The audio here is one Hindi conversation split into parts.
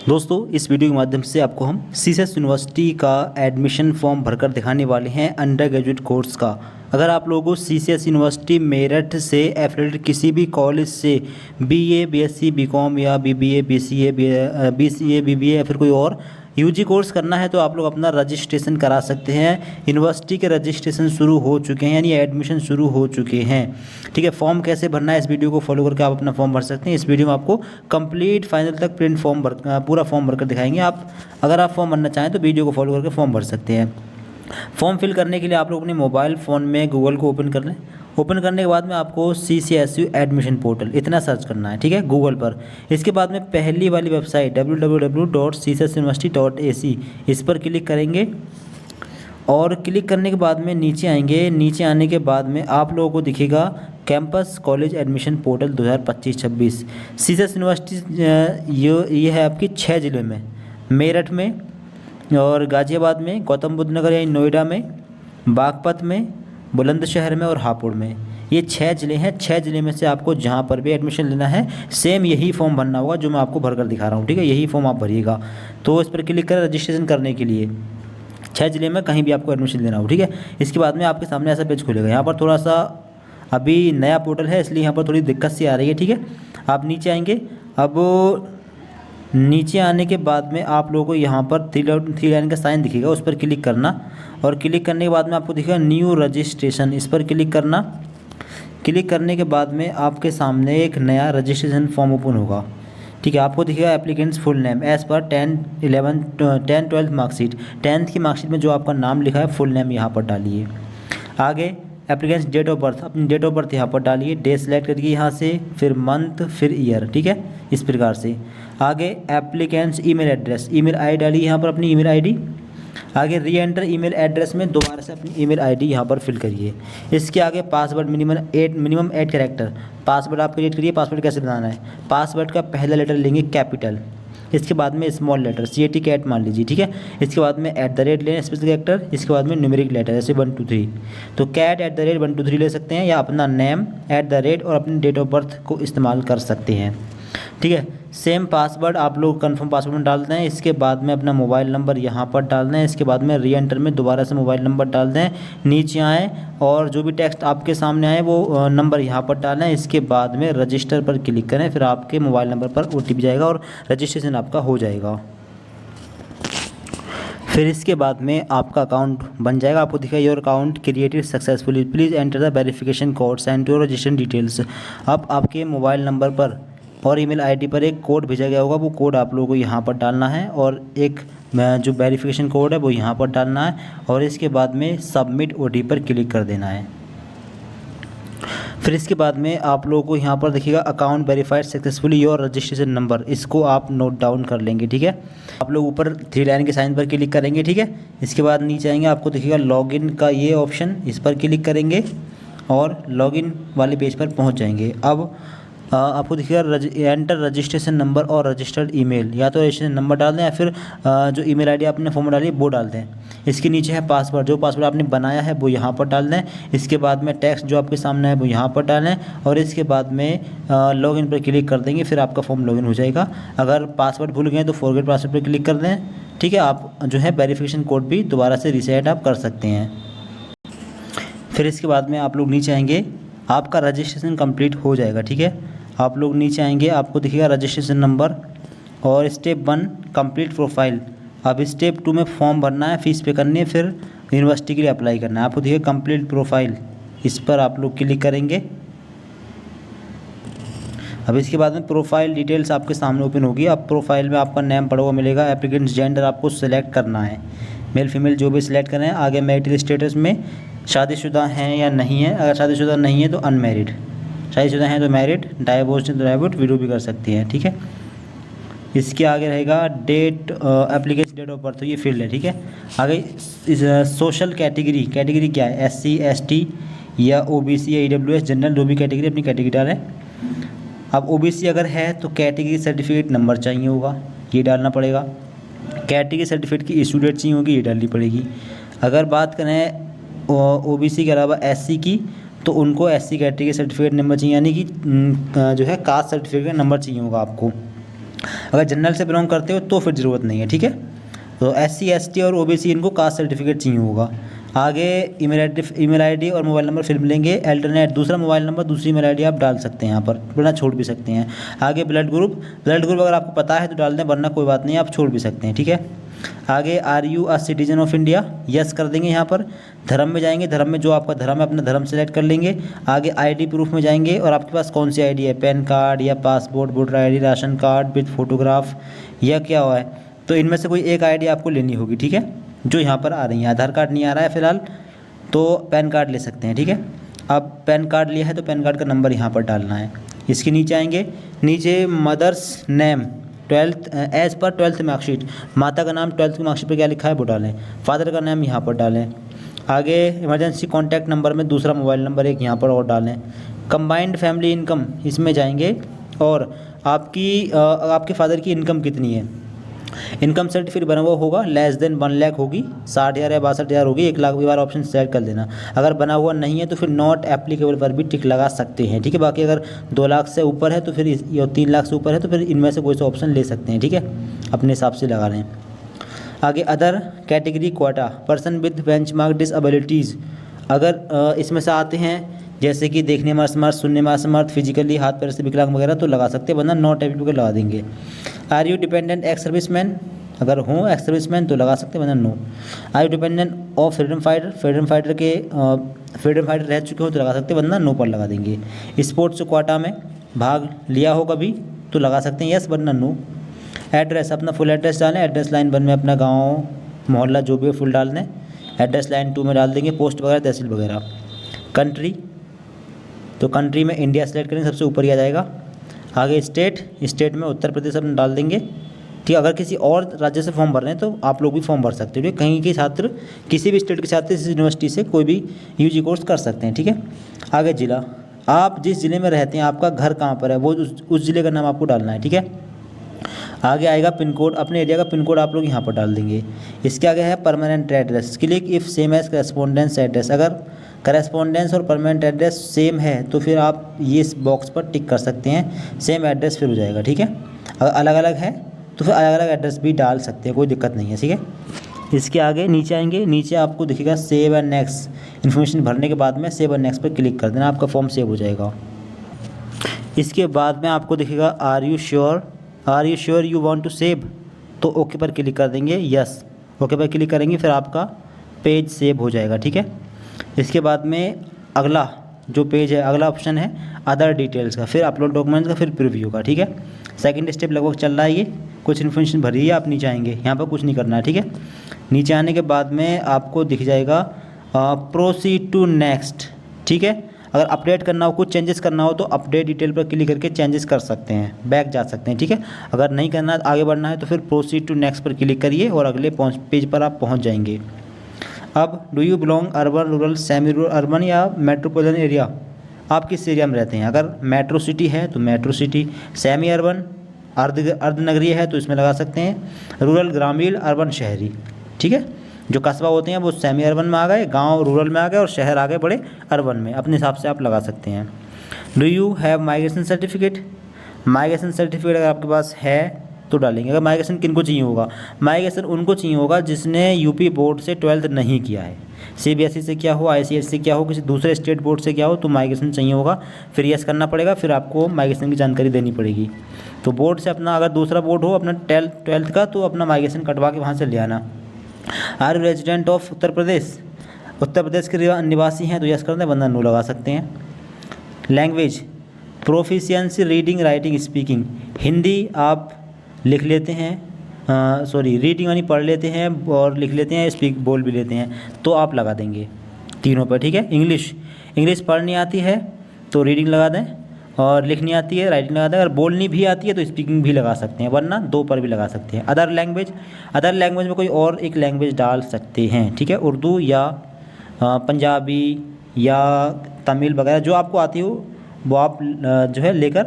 दोस्तों इस वीडियो के माध्यम से आपको हम सीसेस यूनिवर्सिटी का एडमिशन फॉर्म भरकर दिखाने वाले हैं अंडर ग्रेजुएट कोर्स का। अगर आप लोगों को सीसेस यूनिवर्सिटी मेरठ से एफिलिएटेड किसी भी कॉलेज से बीए, बीएससी, बीकॉम या बीबीए, बीसीए, बीबीए या फिर कोई और यूजी कोर्स करना है तो आप लोग अपना रजिस्ट्रेशन करा सकते हैं। यूनिवर्सिटी के रजिस्ट्रेशन शुरू हो चुके हैं, यानी एडमिशन शुरू हो चुके हैं। ठीक है, फॉर्म कैसे भरना है इस वीडियो को फॉलो करके आप अपना फॉर्म भर सकते हैं। इस वीडियो में आपको कंप्लीट फाइनल तक प्रिंट फॉर्म पूरा फॉर्म भरकर दिखाएंगे। अगर आप फॉर्म भरना चाहें तो वीडियो को फॉलो करके फॉर्म भर सकते हैं। फॉर्म फिल करने के लिए आप लोग अपने मोबाइल फ़ोन में गूगल को ओपन कर लें। ओपन करने के बाद में आपको CCSU एडमिशन पोर्टल इतना सर्च करना है, ठीक है, गूगल पर। इसके बाद में पहली वाली वेबसाइट www.csuniversity.ac इस पर क्लिक करेंगे और क्लिक करने के बाद में नीचे आएंगे। नीचे आने के बाद में आप लोगों को दिखेगा campus college admission portal 2025-26। CSS university ये है आपकी 6 ज़िले में, मेरठ में और गाज़ियाबाद में, गौतम बुद्ध नगर यानी नोएडा में, बागपत में, बुलंदशहर में और हापुड़ में। ये 6 ज़िले हैं। 6 ज़िले में से आपको जहाँ पर भी एडमिशन लेना है सेम यही फॉर्म भरना होगा जो मैं आपको भरकर दिखा रहा हूँ, ठीक है। यही फॉर्म आप भरिएगा। तो इस पर क्लिक करें रजिस्ट्रेशन करने के लिए। 6 ज़िले में कहीं भी आपको एडमिशन लेना हो, ठीक है। इसके बाद में आपके सामने ऐसा पेज खुलेगा। यहाँ पर थोड़ा सा अभी नया पोर्टल है इसलिए यहाँ पर थोड़ी दिक्कत सी आ रही है, ठीक है। आप नीचे आएंगे। अब नीचे आने के बाद में आप लोगों को यहाँ पर थ्री लाइन का साइन दिखेगा, उस पर क्लिक करना और क्लिक करने के बाद में आपको दिखेगा न्यू रजिस्ट्रेशन, इस पर क्लिक करना। क्लिक करने के बाद में आपके सामने एक नया रजिस्ट्रेशन फॉर्म ओपन होगा, ठीक है। आपको दिखेगा applicants full name as per 10-12 marksheet. 10th की मार्कशीट में जो आपका नाम लिखा है फुल नेम यहाँ पर डालिए। आगे एप्लीकेंट्स डेट ऑफ बर्थ, अपनी डेट ऑफ बर्थ यहाँ पर डालिए। डे सेलेक्ट करिए यहाँ से, फिर मंथ, फिर ईयर, ठीक है, इस प्रकार से। आगे एप्लीकेंट्स ईमेल एड्रेस, ईमेल आई डालिए यहाँ पर अपनी ईमेल आईडी। आगे री एंटर ईमेल एड्रेस में दोबारा से अपनी ईमेल आईडी यहाँ पर फिल करिए। इसके आगे पासवर्ड मिनिमम 8 कैरेक्टर पासवर्ड आप क्रिएट करिए। पासवर्ड कैसे बनाना है, पासवर्ड का पहला लेटर लेंगे कैपिटल, इसके बाद में स्मॉल लेटर CAT कैट मान लीजिए, ठीक है। इसके बाद में @ लें स्पेशल कैरेक्टर, इसके बाद में न्यूमेरिक लेटर जैसे 1 2 3। तो कैट @ 1 2 3 ले सकते हैं या अपना नेम @ और अपनी डेट ऑफ बर्थ को इस्तेमाल कर सकते हैं, ठीक है। सेम पासवर्ड आप लोग कंफर्म पासवर्ड में डाल दें। इसके बाद में अपना मोबाइल नंबर यहाँ पर डाल दें। इसके बाद में री एंटर में दोबारा से मोबाइल नंबर डाल दें। नीचे आएँ और जो भी टेक्स्ट आपके सामने आए वो नंबर यहाँ पर डालें। इसके बाद में रजिस्टर पर क्लिक करें, फिर आपके मोबाइल नंबर पर OTP जाएगा और रजिस्ट्रेशन आपका हो जाएगा। फिर इसके बाद में आपका अकाउंट बन जाएगा। आपको दिखेगा your account created successfully, please enter the verification code and your registration details. अब आपके मोबाइल नंबर पर और ईमेल आईडी पर एक कोड भेजा गया होगा, वो कोड आप लोगों को यहाँ पर डालना है और एक जो वेरिफिकेशन कोड है वो यहाँ पर डालना है और इसके बाद में सबमिट OTP पर क्लिक कर देना है। फिर इसके बाद में आप लोगों को यहाँ पर देखिएगा account verified successfully your registration number, इसको आप नोट डाउन कर लेंगे, ठीक है। आप लोग ऊपर 3 लाइन के साइन पर क्लिक करेंगे, ठीक है। इसके बाद नीचे आएंगे, आपको देखिएगा लॉगिन का ये ऑप्शन, इस पर क्लिक करेंगे और लॉगिन वाले पेज पर पहुँच जाएंगे। अब आपको दिखेगा एंटर रजिस्ट्रेशन नंबर और रजिस्टर्ड ईमेल, या तो रजिस्ट्रेशन नंबर डाल दें या फिर जो ईमेल आईडी आपने फॉर्म में डाली वो डाल दें। इसके नीचे है पासवर्ड, जो पासवर्ड आपने बनाया है वो यहाँ पर डाल दें। इसके बाद में टेक्स्ट जो आपके सामने है वो यहाँ पर डालें और इसके बाद में लॉगिन पर क्लिक कर देंगे, फिर आपका फॉर्म लॉगिन हो जाएगा। अगर पासवर्ड भूल गए तो फॉरगेट पासवर्ड पर क्लिक कर दें, ठीक है। आप जो है वेरिफिकेशन कोड भी दोबारा से रीसेट आप कर सकते हैं। फिर इसके बाद में आप लोग नीचे आएंगे, आपका रजिस्ट्रेशन कंप्लीट हो जाएगा, ठीक है। आप लोग नीचे आएंगे, आपको दिखेगा रजिस्ट्रेशन नंबर और स्टेप 1 कंप्लीट प्रोफाइल। अब स्टेप 2 में फॉर्म भरना है, फीस पे करनी है, फिर यूनिवर्सिटी के लिए अप्लाई करना है। आपको दिखेगा कंप्लीट प्रोफाइल, इस पर आप लोग क्लिक करेंगे। अब इसके बाद में प्रोफाइल डिटेल्स आपके सामने ओपन होगी। अब प्रोफाइल में आपका नेम पड़ा हुआ मिलेगा। एप्लीकेंट्स जेंडर आपको सेलेक्ट करना है, मेल फीमेल जो भी सिलेक्ट करें। आगे मैरिटल स्टेटस में शादीशुदा हैं या नहीं है, अगर शादीशुदा नहीं है तो अनमैरिड, शादीशुदा हैं तो मैरिड, डाइवोर्स तो डाइवोर्स, विडो भी कर सकती हैं, ठीक है। इसके आगे रहेगा date application date of birth, ये फील्ड है, ठीक है। आगे इस सोशल कैटेगरी क्या है, SC ST या OBC या EWS जनरल, जो भी कैटेगरी अपनी कैटेगरी डालें। अब OBC अगर है तो कैटेगरी सर्टिफिकेट नंबर चाहिए होगा, ये डालना पड़ेगा। कैटेगरी सर्टिफिकेट की इशू डेट चाहिए होगी, ये डालनी पड़ेगी। अगर बात करें OBC के अलावा SC की तो उनको SC कैटेगरी सर्टिफिकेट नंबर चाहिए, यानी कि जो है कास्ट सर्टिफिकेट नंबर चाहिए होगा आपको। अगर जनरल से बिलोंग करते हो तो फिर ज़रूरत नहीं है, ठीक है। तो SC ST और OBC इनको कास्ट सर्टिफिकेट चाहिए होगा। आगे ईमेल आईडी और मोबाइल नंबर फिर मिलेंगे। अल्टरनेट दूसरा मोबाइल नंबर, दूसरी ईमेल आईडी आप डाल सकते हैं यहाँ पर, वरना छोड़ भी सकते हैं। आगे ब्लड ग्रुप अगर आपको पता है तो डाल दें, वरना कोई बात नहीं, आप छोड़ भी सकते हैं, ठीक है। आगे are you a citizen of India, yes कर देंगे यहाँ पर। धर्म में जाएंगे, धर्म में जो आपका धर्म है अपना धर्म सेलेक्ट कर लेंगे। आगे आईडी प्रूफ में जाएंगे और आपके पास कौन सी आईडी है, पैन कार्ड या passport, voter ID, ration card with photograph या क्या हुआ है, तो इनमें से कोई एक आईडी आपको लेनी होगी, ठीक है, जो यहाँ पर आ रही है। आधार कार्ड नहीं आ रहा है फिलहाल तो पैन कार्ड ले सकते हैं, ठीक है। अब पैन कार्ड लिया है तो पैन कार्ड का नंबर यहाँ पर डालना है। इसके नीचे आएंगे, नीचे mother's name 12th as per 12th marksheet, माता का नाम 12th की मार्कशीट पर क्या लिखा है वो डालें। फादर का नाम यहाँ पर डालें। आगे इमरजेंसी कॉन्टैक्ट नंबर में दूसरा मोबाइल नंबर एक यहाँ पर और डालें। कंबाइंड फैमिली इनकम इसमें जाएंगे और आपके फादर की इनकम कितनी है, इनकम सर्टिफिकेट बना हुआ होगा, लेस देन 1 लाख होगी, 60,000 या 62,000 होगी, 1 लाख भी बार ऑप्शन सेलेक्ट कर देना। अगर बना हुआ नहीं है तो फिर नॉट एप्लीकेबल पर भी टिक लगा सकते हैं, ठीक है। बाकी अगर 2 लाख से ऊपर है तो फिर या 3 लाख से ऊपर है तो फिर इनमें से कोई सा ऑप्शन ले सकते हैं, ठीक है, अपने हिसाब से लगा लें। आगे other category quota, person with benchmark disabilities, अगर इसमें से आते हैं जैसे कि देखने में असमर्थ, सुनने में असमर्थ, फिजिकली हाथ पैर से विकलांग वगैरह तो लगा सकते हैं, वरना नॉट एप्लीकेबल लगा देंगे। Are you dependent ex serviceman, अगर हो एक्स सर्विसमैन तो लगा सकते हैं, वरना no. Are you dependent of freedom fighter रह चुके हो तो लगा सकते हैं, वरना नो पर लगा देंगे। स्पोर्ट्स क्वाटा में भाग लिया हो कभी तो लगा सकते हैं यस, वरना नो। एड्रेस, अपना फुल एड्रेस डालें। एड्रेस लाइन 1 में अपना गाँव मोहल्ला जो भी है फुल डाल दें। एड्रेस लाइन 2 में डाल देंगे पोस्ट वगैरह तहसील वगैरह। कंट्री, तो कंट्री में इंडिया सेलेक्ट करेंगे, सबसे ऊपर ही आ जाएगा। आगे स्टेट में उत्तर प्रदेश अपना डाल देंगे, ठीक है। अगर किसी और राज्य से फॉर्म भर रहे हैं तो आप लोग भी फॉर्म भर सकते हो, कहीं के छात्र किसी भी स्टेट के छात्र इस यूनिवर्सिटी से कोई भी यूजी कोर्स कर सकते हैं, ठीक है। आगे जिला, आप जिस ज़िले में रहते हैं आपका घर कहाँ पर है वो उस ज़िले का नाम आपको डालना है, ठीक है। आगे आएगा पिन कोड, अपने एरिया का पिन कोड आप लोग यहाँ पर डाल देंगे। इसके आगे है permanent address, click if same as correspondence address, अगर करेस्पॉन्डेंस और परमानेंट एड्रेस सेम है तो फिर आप ये इस बॉक्स पर टिक कर सकते हैं, सेम एड्रेस फिर हो जाएगा, ठीक है। अगर अलग अलग है तो फिर अलग अलग एड्रेस भी डाल सकते हैं, कोई दिक्कत नहीं है, ठीक है। इसके आगे नीचे आएंगे, नीचे आपको दिखेगा सेव एंड नेक्स्ट, इन्फॉर्मेशन भरने के बाद में सेव एंड नेक्स्ट पर क्लिक कर देना, आपका फॉर्म सेव हो जाएगा। इसके बाद में आपको दिखेगा are you sure you want to save, तो ओके पर क्लिक कर देंगे, यस ओके पर क्लिक करेंगे, फिर आपका पेज सेव हो जाएगा, ठीक है। इसके बाद में अगला जो पेज है, अगला ऑप्शन है अदर डिटेल्स का, फिर अपलोड डॉक्यूमेंट्स का, फिर प्रीव्यू का, ठीक है। सेकंड स्टेप लगभग चल रहा है, ये कुछ इन्फॉर्मेशन भरी है, आप नीचे आएंगे, यहाँ पर कुछ नहीं करना है, ठीक है। नीचे आने के बाद में आपको दिख जाएगा प्रोसीड टू नेक्स्ट, ठीक है। अगर अपडेट करना हो, कुछ चेंजेस करना हो तो अपडेट डिटेल पर क्लिक करके चेंजेस कर सकते हैं, बैक जा सकते हैं, ठीक है। अगर नहीं करना है, आगे बढ़ना है तो फिर प्रोसीड टू नेक्स्ट पर क्लिक करिए और अगले पेज पर आप पहुँच जाएंगे। अब do you belong urban, rural, semi rural, urban या मेट्रोपॉलिटन एरिया, आप किस एरिया में रहते हैं। अगर मेट्रो सिटी है तो मेट्रो सिटी, सेमी अर्बन अर्ध नगरीय है तो इसमें लगा सकते हैं, रूरल ग्रामीण, अर्बन शहरी, ठीक है। जो कस्बा होते हैं वो सेमी अर्बन में आ गए, गांव रूरल में आ गए और शहर आ गए बड़े अर्बन में, अपने हिसाब से आप लगा सकते हैं। Do you have migration certificate, migration certificate अगर आपके पास है तो डालेंगे। अगर माइग्रेशन किनको चाहिए होगा, माइग्रेशन उनको चाहिए होगा जिसने यूपी बोर्ड से 12th नहीं किया है, सीबीएसई से क्या हो, आईसीएसई से क्या हो, किसी दूसरे स्टेट बोर्ड से क्या हो, तो माइग्रेशन चाहिए होगा, फिर यस करना पड़ेगा, फिर आपको माइग्रेशन की जानकारी देनी पड़ेगी। तो बोर्ड से अपना, अगर दूसरा बोर्ड हो अपना 12th का, तो अपना माइग्रेशन कटवा के वहाँ से ले आना। Are you resident of Uttar प्रदेश, उत्तर प्रदेश के निवासी हैं तो यस कर दें, वरना नो लगा सकते हैं। Language proficiency reading writing speaking, Hindi आप लिख लेते हैं, रीडिंग यानी पढ़ लेते हैं और लिख लेते हैं, स्पीक बोल भी लेते हैं, तो आप लगा देंगे तीनों पर, ठीक है। इंग्लिश पढ़नी आती है तो रीडिंग लगा दें, और लिखनी आती है राइटिंग लगा दें, अगर बोलनी भी आती है तो स्पीकिंग भी लगा सकते हैं, वरना 2 पर भी लगा सकते हैं। अदर लैंग्वेज में कोई और एक लैंग्वेज डाल सकते हैं, ठीक है, उर्दू या पंजाबी या तमिल वगैरह जो आपको आती हो वो आप जो है लेकर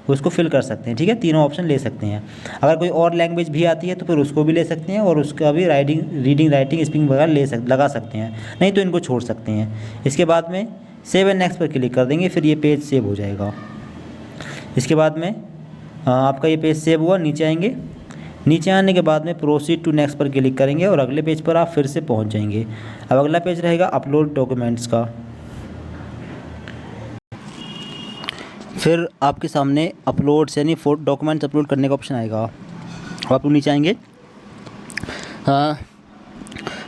उसको फिल कर सकते हैं, ठीक है। तीनों ऑप्शन ले सकते हैं। अगर कोई और लैंग्वेज भी आती है तो फिर उसको भी ले सकते हैं और उसका भी रीडिंग राइटिंग स्पीकिंग वगैरह लगा सकते हैं, नहीं तो इनको छोड़ सकते हैं। इसके बाद में सेव एंड नेक्स्ट पर क्लिक कर देंगे, फिर ये पेज सेव हो जाएगा। इसके बाद में आपका ये पेज सेव हुआ, नीचे आएंगे। नीचे आने के बाद में प्रोसीड टू नेक्स्ट पर क्लिक करेंगे और अगले पेज पर आप फिर से पहुंच जाएंगे। अब अगला पेज रहेगा अपलोड डॉक्यूमेंट्स का। फिर आपके सामने अपलोड्स यानी डॉक्यूमेंट्स अपलोड करने का ऑप्शन आएगा। अब आप लोग नीचे आएंगे।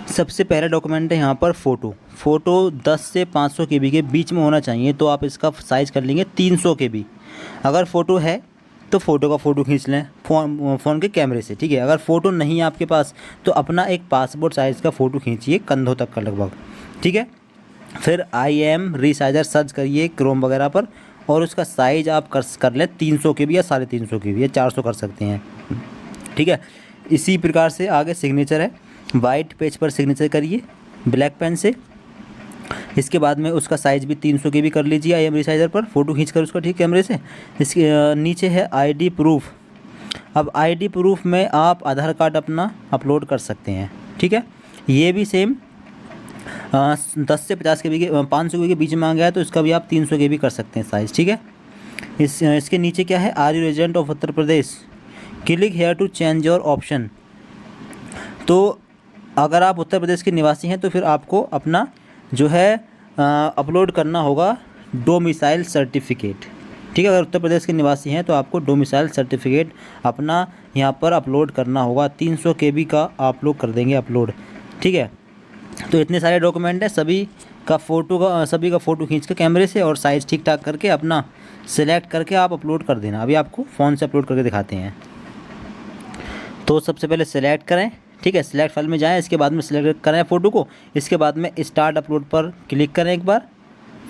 सबसे पहला डॉक्यूमेंट है यहाँ पर फ़ोटो 10 से 500 KB के बीच में होना चाहिए, तो आप इसका साइज़ कर लेंगे 300 KB। अगर फ़ोटो है तो फ़ोटो का फ़ोटो खींच लें फ़ोन के कैमरे से, ठीक है। अगर फ़ोटो नहीं है आपके पास तो अपना एक पासपोर्ट साइज़ का फ़ोटो खींचिए, कंधों तक का लगभग, ठीक है। फिर IM रीसाइजर सर्च करिए क्रोम वगैरह पर और उसका साइज़ आप कर लें 300 KB या 350 KB या 400 कर सकते हैं, ठीक है। इसी प्रकार से आगे सिग्नेचर है, वाइट पेज पर सिग्नेचर करिए ब्लैक पेन से। इसके बाद में उसका साइज़ भी 300 KB कर लीजिए IM रीसाइजर पर फ़ोटो खींचकर उसका, ठीक कैमरे से। इसके नीचे है ID प्रूफ। अब ID प्रूफ में आप आधार कार्ड अपना अपलोड कर सकते हैं, ठीक है। ये भी सेम 10 से 50 KB के 500 KB के बीच में मांगा है तो इसका भी आप 300 KB कर सकते हैं साइज़, ठीक है। इसके नीचे क्या है, are you resident of Uttar Pradesh, click here to change your option. तो अगर आप उत्तर प्रदेश के निवासी हैं तो फिर आपको अपना जो है अपलोड करना होगा डोमिसाइल सर्टिफिकेट, ठीक है। अगर उत्तर प्रदेश के निवासी हैं तो आपको डोमिसाइल सर्टिफिकेट अपना यहाँ पर अपलोड करना होगा। 300 KB का आप लोग कर देंगे अपलोड, ठीक है। तो इतने सारे डॉक्यूमेंट हैं, सभी का फ़ोटो खींच के कैमरे से और साइज़ ठीक ठाक करके अपना सेलेक्ट करके आप अपलोड कर देना। अभी आपको फ़ोन से अपलोड करके दिखाते हैं। तो सबसे पहले सेलेक्ट करें, ठीक है, सिलेक्ट फाइल में जाएं। इसके बाद में सिलेक्ट करें फ़ोटो को। इसके बाद में स्टार्ट अपलोड पर क्लिक करें एक बार,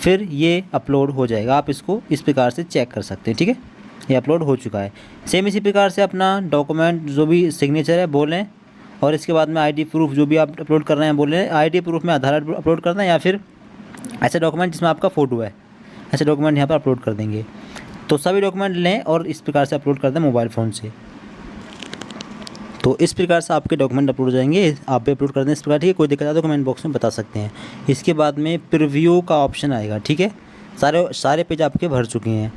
फिर ये अपलोड हो जाएगा। आप इसको इस प्रकार से चेक कर सकते हैं, ठीक है। ये अपलोड हो चुका है। सेम इसी प्रकार से अपना डॉक्यूमेंट जो भी सिग्नेचर है बोलें और इसके बाद में ID प्रूफ जो भी आप अपलोड कर रहे हैं बोलें। ID प्रूफ में आधार कार्ड अपलोड करना है या फिर ऐसा डॉक्यूमेंट जिसमें आपका फ़ोटो है, ऐसे डॉक्यूमेंट यहाँ पर अपलोड कर देंगे। तो सभी डॉक्यूमेंट लें और इस प्रकार से अपलोड कर दें मोबाइल फ़ोन से। तो इस प्रकार से आपके डॉक्यूमेंट अपलोड हो जाएंगे। आप भी अपलोड कर दें इस प्रकार, ठीक है। कोई दिक्कत आए तो कमेंट बॉक्स में बता सकते हैं। इसके बाद में प्रीव्यू का ऑप्शन आएगा, ठीक है। सारे पेज आपके भर चुके हैं,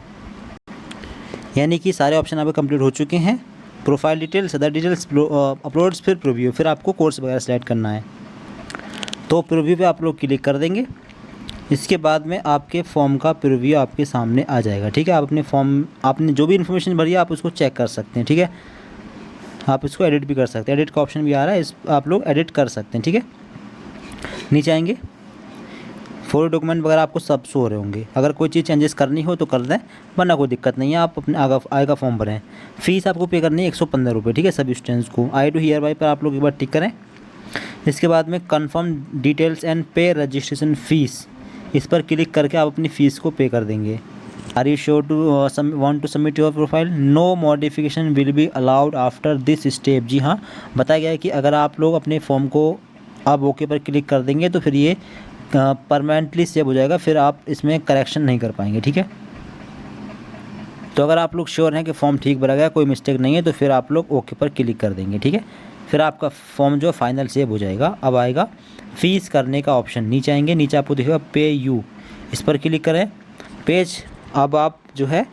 यानी कि सारे ऑप्शन आपके कंप्लीट हो चुके हैं। Profile details, other details, uploads, फिर प्रीव्यू, फिर आपको कोर्स वगैरह सेलेक्ट करना है। तो प्रीव्यू पे आप लोग क्लिक कर देंगे। इसके बाद में आपके फॉर्म का प्रीव्यू आपके सामने आ जाएगा, ठीक है। आप अपने फॉर्म आपने जो भी इन्फॉर्मेशन भरी है आप उसको चेक कर सकते हैं, ठीक है। आप इसको एडिट भी कर सकते हैं, एडिट का ऑप्शन भी आ रहा है, आप लोग एडिट कर सकते हैं, ठीक है। नीचे आएंगे, फोटो डॉक्यूमेंट वगैरह आपको सब शो हो रहे होंगे। अगर कोई चीज़ चेंजेस करनी हो तो कर दें, वरना कोई दिक्कत नहीं है। आप अपने आगे का फॉर्म भरें। फ़ीस आपको पे करनी है 115 रुपये, ठीक है, सभी स्टूडेंट्स को। आई टू हियर बाई पर आप लोग एक बार टिक करें। इसके बाद में कन्फर्म डिटेल्स एंड पे रजिस्ट्रेशन फ़ीस, इस पर क्लिक करके आप अपनी फ़ीस को पे कर देंगे। Are you sure to want to submit your profile, no modification will be allowed after this step. जी हाँ, बताया गया है कि अगर आप लोग अपने फॉर्म को अब ओके पर क्लिक कर देंगे तो फिर ये परमानेंटली सेव हो जाएगा, फिर आप इसमें करेक्शन नहीं कर पाएंगे, ठीक है। तो अगर आप लोग श्योर हैं कि फॉर्म ठीक भरा गया, कोई मिस्टेक नहीं है, तो फिर आप लोग ओके पर क्लिक कर देंगे, ठीक है। फिर आपका फॉर्म जो फाइनल सेव हो जाएगा। अब आएगा फ़ीस करने का ऑप्शन, नीचे आएंगे, नीचे आपको दिखेगा पे यू, इस पर क्लिक करें। पेज अब आप जो है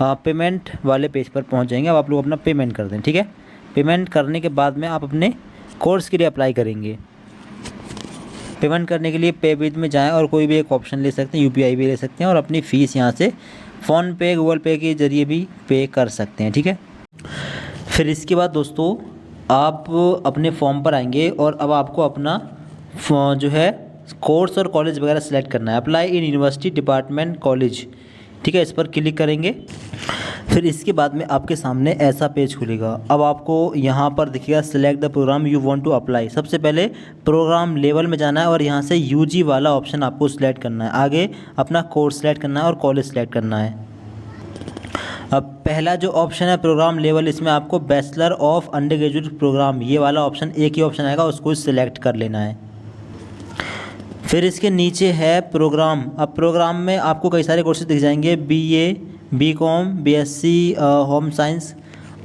पेमेंट वाले पेज पर पहुंच जाएंगे। अब आप लोग अपना पेमेंट कर दें, ठीक है। पेमेंट करने के बाद में आप अपने कोर्स के लिए अप्लाई करेंगे। पेमेंट करने के लिए पे विद में जाएं और कोई भी एक ऑप्शन ले सकते हैं, UPI भी ले सकते हैं और अपनी फ़ीस यहाँ से फ़ोनपे, गूगल पे के ज़रिए भी पे कर सकते हैं, ठीक है। फिर इसके बाद दोस्तों आप अपने फॉर्म पर आएंगे और अब आपको अपना जो है कोर्स और कॉलेज वगैरह सेलेक्ट करना है। Apply in university department college, ठीक है, इस पर क्लिक करेंगे। फिर इसके बाद में आपके सामने ऐसा पेज खुलेगा। अब आपको यहाँ पर दिखेगा select the programme you want to apply. सबसे पहले प्रोग्राम लेवल में जाना है और यहाँ से UG वाला ऑप्शन आपको सिलेक्ट करना है। आगे अपना कोर्स सेलेक्ट करना है और कॉलेज सेलेक्ट करना है। अब पहला जो ऑप्शन है प्रोग्राम लेवल, इसमें आपको bachelor of undergraduate programme, ये वाला ऑप्शन एक ही ऑप्शन आएगा, उसको सिलेक्ट कर लेना है। फिर इसके नीचे है प्रोग्राम। अब प्रोग्राम में आपको कई सारे कोर्सेज दिख जाएंगे, BA, BCom, BSc home science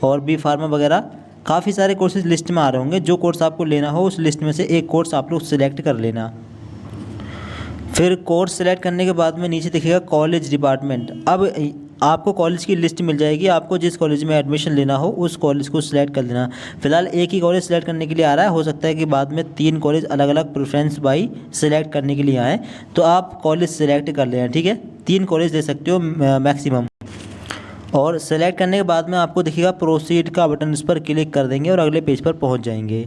और B फार्मा वगैरह, काफ़ी सारे कोर्सेज लिस्ट में आ रहे होंगे। जो कोर्स आपको लेना हो उस लिस्ट में से एक कोर्स आप लोग सिलेक्ट कर लेना। फिर कोर्स सेलेक्ट करने के बाद में नीचे दिखेगा कॉलेज डिपार्टमेंट। अब आपको कॉलेज की लिस्ट मिल जाएगी, आपको जिस कॉलेज में एडमिशन लेना हो उस कॉलेज को सिलेक्ट कर लेना। फिलहाल एक ही कॉलेज सेलेक्ट करने के लिए आ रहा है, हो सकता है कि बाद में 3 कॉलेज अलग अलग प्रेफरेंस बाई सिलेक्ट करने के लिए आए, तो आप कॉलेज सेलेक्ट कर लेना, ठीक है। 3 कॉलेज दे सकते हो मैक्सिमम। और सेलेक्ट करने के बाद में आपको दिखेगा प्रोसीड का बटन, इस पर क्लिक कर देंगे और अगले पेज पर पहुंच जाएंगे।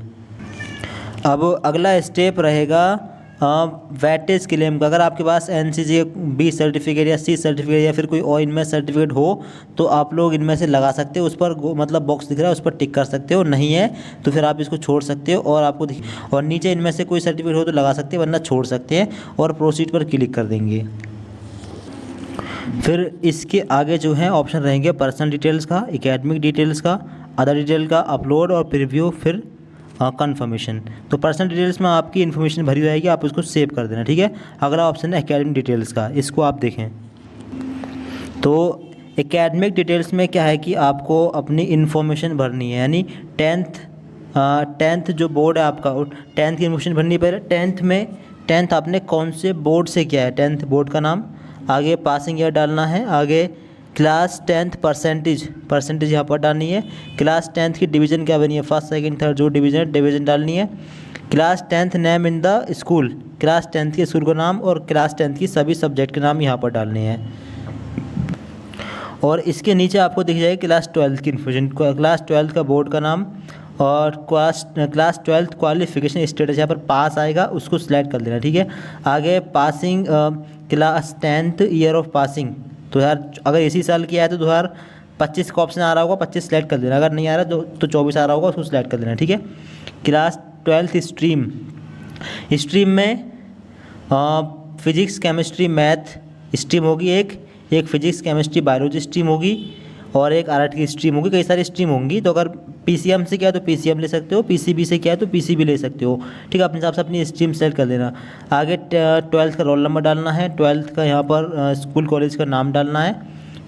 अब अगला स्टेप रहेगा वेटेज क्लेम का। अगर आपके पास NCC B सर्टिफिकेट या C सर्टिफिकेट या फिर कोई और इनमें सर्टिफिकेट हो तो आप लोग इनमें से लगा सकते हो, उस पर मतलब बॉक्स दिख रहा है उस पर टिक कर सकते हो, नहीं है तो फिर आप इसको छोड़ सकते हो। और आपको और नीचे इनमें से कोई सर्टिफिकेट हो तो लगा सकते हैं, वरना छोड़ सकते हैं और प्रोसीड पर क्लिक कर देंगे। फिर इसके आगे जो है ऑप्शन रहेंगे पर्सनल डिटेल्स का, एकेडमिक डिटेल्स का, अदर डिटेल का, अपलोड और प्रीव्यू, फिर कंफर्मेशन। तो पर्सनल डिटेल्स में आपकी इन्फॉर्मेशन भरी रहेगी, आप उसको सेव कर देना, ठीक है। अगला ऑप्शन है एकेडमिक डिटेल्स का, इसको आप देखें। तो एकेडमिक डिटेल्स में क्या है कि आपको अपनी इन्फॉर्मेशन भरनी है, यानी टेंथ जो बोर्ड है आपका, 10th की इन्फॉर्मेशन भरनी है। पहले 10th आपने कौन से बोर्ड से किया है, 10th बोर्ड का नाम, आगे पासिंग ईयर डालना है, आगे क्लास 10th परसेंटेज यहाँ पर डालनी है, क्लास 10th की डिवीज़न क्या बनी है, फर्स्ट सेकंड थर्ड जो डिवीज़न डालनी है, class 10th name in the school, class 10th के स्कूल का नाम और क्लास 10th की सभी सब्जेक्ट के नाम यहाँ पर डालने हैं। और इसके नीचे आपको दिख जाएगी क्लास 12th की इन्फॉर्मेशन, क्लास 12th का बोर्ड का नाम और क्लास 12th क्वालिफिकेशन स्टेटस, यहाँ पर पास आएगा उसको सिलेक्ट कर देना, ठीक है। आगे passing class 10th year of passing, तो यार अगर इसी साल किया है तो 2025 का ऑप्शन आ रहा होगा, 25 सेलेक्ट कर देना, अगर नहीं आ रहा तो 24 आ रहा होगा उसको सिलेक्ट कर देना, ठीक है। क्लास 12th स्ट्रीम में फिजिक्स केमिस्ट्री मैथ स्ट्रीम होगी, एक फिजिक्स केमिस्ट्री बायोलॉजी स्ट्रीम होगी और एक आर्ट की स्ट्रीम होगी, कई सारी स्ट्रीम होंगी। तो अगर PCM से किया तो PCM ले सकते हो, PCB से किया तो PCB ले सकते हो, ठीक है। अपने हिसाब से अपनी स्ट्रीम सेलेक्ट कर लेना। आगे 12th का रोल नंबर डालना है, 12th का यहाँ पर स्कूल कॉलेज का नाम डालना है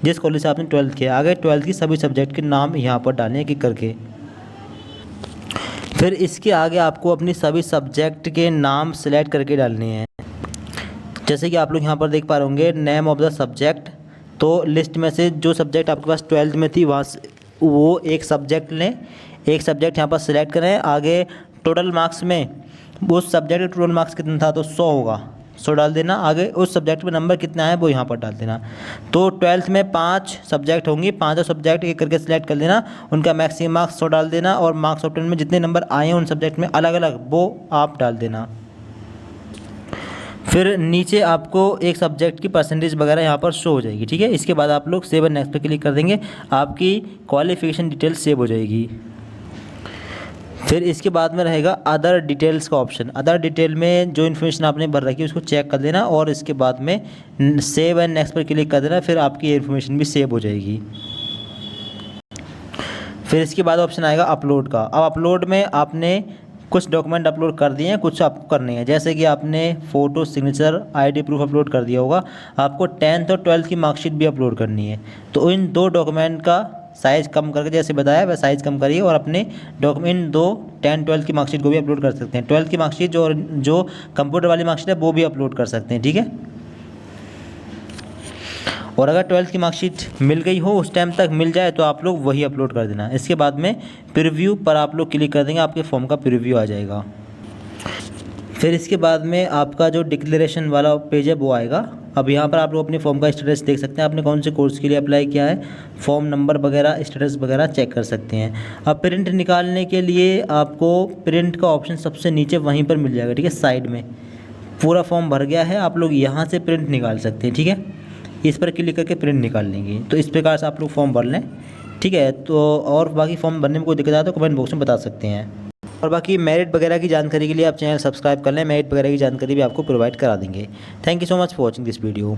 जिस कॉलेज से आपने 12th किया। आगे 12th की सभी सब्जेक्ट के नाम यहाँ पर डालने हैं, क्लिक करके। फिर इसके आगे आपको अपनी सभी सब्जेक्ट के नाम सेलेक्ट करके डालने हैं। जैसे कि आप लोग यहाँ पर देख पा रहे होंगे नेम ऑफ द सब्जेक्ट, तो लिस्ट में से जो सब्जेक्ट आपके पास 12th में थी वहाँ से वो एक सब्जेक्ट लें, एक सब्जेक्ट यहाँ पर सिलेक्ट करें। आगे टोटल मार्क्स में उस सब्जेक्ट का टोटल मार्क्स कितना था तो 100 होगा, 100 डाल देना। आगे उस सब्जेक्ट में नंबर कितना है वो यहाँ पर डाल देना। तो 12th में 5 सब्जेक्ट होंगी, 5 सब्जेक्ट एक करके सिलेक्ट कर लेना, उनका मैक्सिमम मार्क्स 100 डाल देना और मार्क्स ऑफ 10 में जितने नंबर आए हैं उन सब्जेक्ट में अलग अलग वो आप डाल देना। फिर नीचे आपको एक सब्जेक्ट की परसेंटेज वगैरह यहाँ पर शो हो जाएगी, ठीक है। इसके बाद आप लोग सेव एंड नेक्स्ट पे क्लिक कर देंगे, आपकी क्वालिफिकेशन डिटेल सेव हो जाएगी। फिर इसके बाद में रहेगा अदर डिटेल्स का ऑप्शन। अदर डिटेल में जो इन्फॉर्मेशन आपने भर रखी है उसको चेक कर देना और इसके बाद में सेव एंड नेक्स्ट पर क्लिक कर देना, फिर आपकी इन्फॉर्मेशन भी सेव हो जाएगी। फिर इसके बाद ऑप्शन आएगा अपलोड का। अब अपलोड में आपने कुछ डॉक्यूमेंट अपलोड कर दिए हैं, कुछ आपको करने हैं। जैसे कि आपने photo, signature, ID proof upload कर दिया होगा, आपको 10th और 12th की मार्कशीट भी अपलोड करनी है। तो इन 2 डॉक्यूमेंट का साइज़ कम करके, जैसे बताया वह साइज़ कम करिए और अपने डॉक्यूमेंट 2 10 12th की मार्कशीट को भी अपलोड कर सकते हैं। 12th की मार्कशीट जो कंप्यूटर वाली मार्कशीट है वो भी अपलोड कर सकते हैं, ठीक है। और अगर 12th की मार्कशीट मिल गई हो, उस टाइम तक मिल जाए तो आप लोग वही अपलोड कर देना। इसके बाद में प्रीव्यू पर आप लोग क्लिक कर देंगे, आपके फॉर्म का प्रीव्यू आ जाएगा। फिर इसके बाद में आपका जो डिक्लेरेशन वाला पेज है वो आएगा। अब यहाँ पर आप लोग अपने फॉर्म का स्टेटस देख सकते हैं, आपने कौन से कोर्स के लिए अप्लाई किया है, फॉर्म नंबर वगैरह स्टेटस वगैरह चेक कर सकते हैं। अब प्रिंट निकालने के लिए आपको प्रिंट का ऑप्शन सबसे नीचे वहीं पर मिल जाएगा, ठीक है। साइड में पूरा फॉर्म भर गया है, आप लोग यहाँ से प्रिंट निकाल सकते हैं, ठीक है। इस पर क्लिक करके प्रिंट निकाल लेंगे। तो इस प्रकार से आप लोग फॉर्म भर लें, ठीक है। तो और बाकी फॉर्म भरने में कोई दिक्कत आए तो कमेंट बॉक्स में बता सकते हैं। और बाकी मेरिट वगैरह की जानकारी के लिए आप चैनल सब्सक्राइब कर लें, मेरिट वगैरह की जानकारी भी आपको प्रोवाइड करा देंगे। Thank you so much for watching this video.